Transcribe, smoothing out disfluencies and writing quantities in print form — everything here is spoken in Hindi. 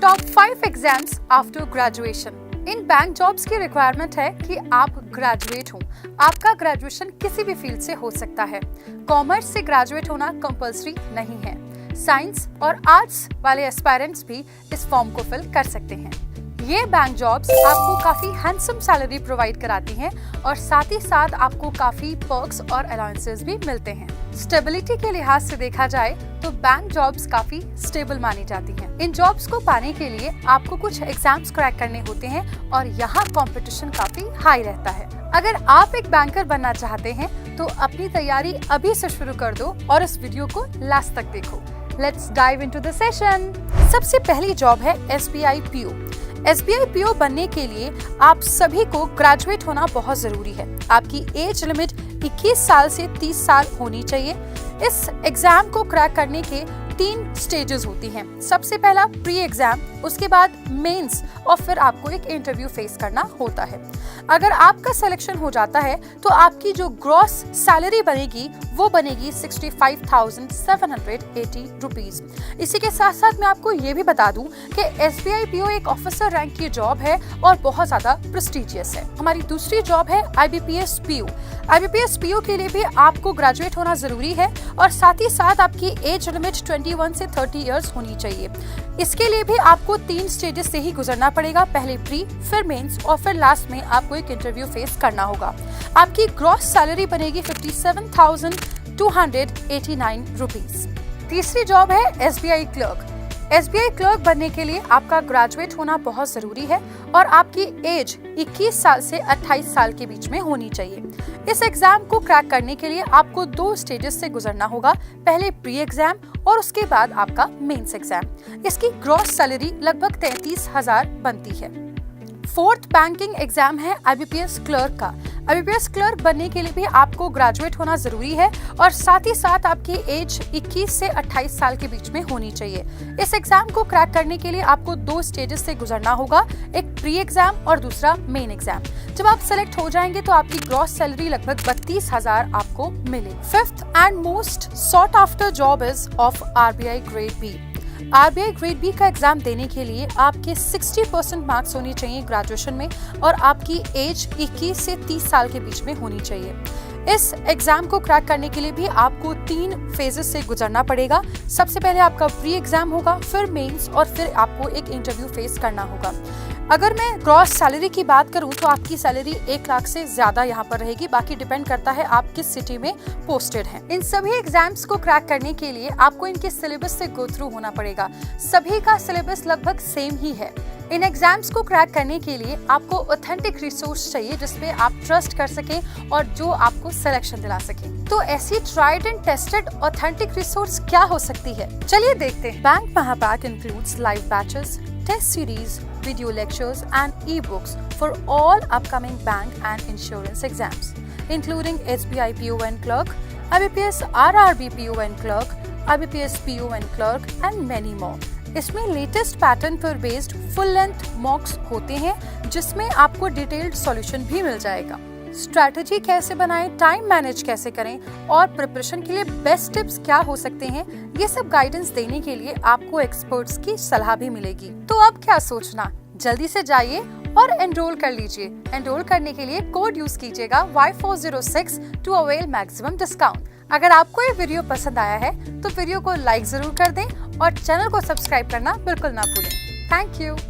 Top 5 exams after graduation. इन बैंक जॉब्स की रिक्वायरमेंट है कि आप ग्रेजुएट हो। आपका ग्रेजुएशन किसी भी फील्ड से हो सकता है। कॉमर्स से ग्रेजुएट होना कंपलसरी नहीं है। साइंस और आर्ट्स वाले एस्पायरेंट्स भी इस फॉर्म को फिल कर सकते हैं। ये बैंक जॉब्स आपको काफी हैंडसम सैलरी प्रोवाइड कराती हैं और साथ ही साथ आपको काफी पर्क्स और अलाउंसेस भी मिलते हैं। स्टेबिलिटी के लिहाज से देखा जाए तो बैंक जॉब्स काफी स्टेबल मानी जाती हैं। इन जॉब्स को पाने के लिए आपको कुछ एग्जाम्स क्रैक करने होते हैं और यहाँ कंपटीशन काफी हाई रहता है। अगर आप एक बैंकर बनना चाहते हैं तो अपनी तैयारी अभी से शुरू कर दो और इस वीडियो को लास्ट तक देखो। Let's dive into the session. सबसे पहली जॉब है SBI PO। SBI PO बनने के लिए आप सभी को ग्रेजुएट होना बहुत जरूरी है। आपकी एज लिमिट 21 साल से 30 साल होनी चाहिए। इस एग्जाम को क्रैक करने के 3 स्टेजेस होती हैं। सबसे पहला प्री एग्जाम, उसके बाद मेंस और फिर आपको एक इंटरव्यू फेस करना होता है। अगर आपका सिलेक्शन हो जाता है तो आपकी जो ग्रॉस सैलरी बनेगी वो बनेगी 65,780 रुपीज। इसी के साथ साथ मैं आपको ये भी बता दूं कि SBI PO एक ऑफिसर रैंक की जॉब है और बहुत ज्यादा प्रेस्टिजियस है। हमारी दूसरी जॉब है IBPS PO। IBPS PO के लिए भी आपको ग्रेजुएट होना जरूरी है और साथ ही साथ आपकी एज लिमिट 21 से 30 इयर्स होनी चाहिए। इसके लिए भी आपको 3 स्टेजेस से ही गुजरना पड़ेगा। पहले प्री, फिर मेंस और फिर लास्ट में आपको एक इंटरव्यू फेस करना होगा। आपकी ग्रॉस सैलरी बनेगी 57,289 रुपीज। तीसरी जॉब है SBI क्लर्क। SBI क्लर्क बनने के लिए आपका ग्रेजुएट होना बहुत जरूरी है और आपकी एज 21 साल से 28 साल के बीच में होनी चाहिए। इस एग्जाम को क्रैक करने के लिए आपको 2 स्टेजेस से गुजरना होगा। पहले प्री एग्जाम और उसके बाद आपका मेंस एग्जाम। इसकी ग्रॉस सैलरी लगभग 33,000 बनती है। फोर्थ बैंकिंग एग्जाम है IBPS क्लर्क का। IBPS क्लर्क बनने के लिए भी आपको ग्रेजुएट होना जरूरी है और साथ ही साथ आपकी एज 21 से 28 साल के बीच में होनी चाहिए। इस एग्जाम को क्रैक करने के लिए आपको 2 स्टेजेस से गुजरना होगा, एक प्री एग्जाम और दूसरा मेन एग्जाम। जब आप सेलेक्ट हो जाएंगे तो आपकी ग्रॉस सैलरी लगभग 32,000 आपको मिलेगी। Fifth and most sought after job is of RBI grade B। RBI grade B का एग्जाम देने के लिए आपके 60% मार्क्स होने चाहिए ग्रेजुएशन में और आपकी एज 21 से 30 साल के बीच में होनी चाहिए। इस एग्जाम को क्रैक करने के लिए भी आपको 3 फेजेस से गुजरना पड़ेगा। सबसे पहले आपका प्री एग्जाम होगा, फिर मेंस और फिर आपको एक इंटरव्यू फेस करना होगा। अगर मैं ग्रॉस सैलरी की बात करूं तो आपकी सैलरी 1 लाख से ज्यादा यहाँ पर रहेगी। बाकी डिपेंड करता है आप किस सिटी में पोस्टेड हैं। इन सभी एग्जाम्स को क्रैक करने के लिए आपको इनके सिलेबस से गो थ्रू होना पड़ेगा। सभी का सिलेबस लगभग सेम ही है। इन एग्जाम्स को क्रैक करने के लिए आपको ऑथेंटिक रिसोर्स चाहिए जिसपे आप ट्रस्ट कर सकें और जो आपको सिलेक्शन दिला सके। तो ऐसी tried and tested authentic resource क्या हो सकती है, चलिए देखते हैं। Bank Mahapack includes live batches, test series, video lectures and e-books for all upcoming bank and insurance exams, including SBI PO and Clerk, IBPS RRB PO and Clerk, IBPS PO and Clerk and many more. इसमें लेटेस्ट पैटर्न पर बेस्ड फुल लेंथ मॉक्स होते हैं जिसमें आपको डिटेल्ड सॉल्यूशन भी मिल जाएगा। स्ट्रैटेजी कैसे बनाएं, टाइम मैनेज कैसे करें और प्रिपरेशन के लिए बेस्ट टिप्स क्या हो सकते हैं, ये सब गाइडेंस देने के लिए आपको एक्सपर्ट्स की सलाह भी मिलेगी। तो अब क्या सोचना, जल्दी से जाइए और एनरोल कर लीजिए। एनरोल करने के लिए कोड यूज कीजिएगा Y406 to avail maximum discount. अगर आपको ये वीडियो पसंद आया है तो वीडियो को लाइक जरूर कर दें और चैनल को सब्सक्राइब करना बिल्कुल ना भूलें। Thank you.